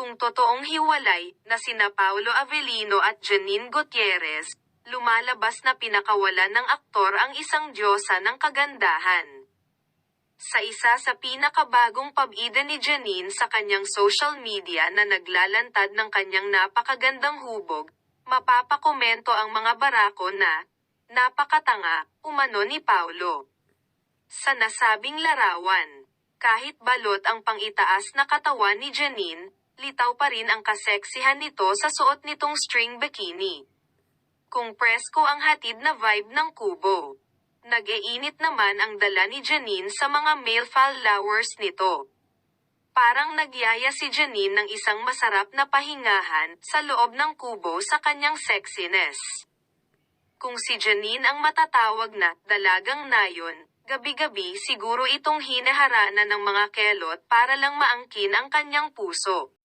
Kung totoong hiwalay na sina Paulo Avellino at Janine Gutierrez, lumalabas na pinakawalan ng aktor ang isang diyosa ng kagandahan. Sa isa sa pinakabagong pab-ida ni Janine sa kanyang social media na naglalantad ng kanyang napakagandang hubog, mapapakomento ang mga barako na, "Napakatanga, umano ni Paulo." Sa nasabing larawan, kahit balot ang pang-itaas na katawan ni Janine, litaw pa rin ang kaseksihan nito sa suot nitong string bikini. Kung presko ang hatid na vibe ng kubo, nag-iinit naman ang dala ni Janine sa mga male followers nito. Parang nagyaya si Janine ng isang masarap na pahingahan sa loob ng kubo sa kanyang sexiness. Kung si Janine ang matatawag na dalagang nayon, gabi-gabi siguro itong hinaharana ng mga kelot para lang maangkin ang kanyang puso.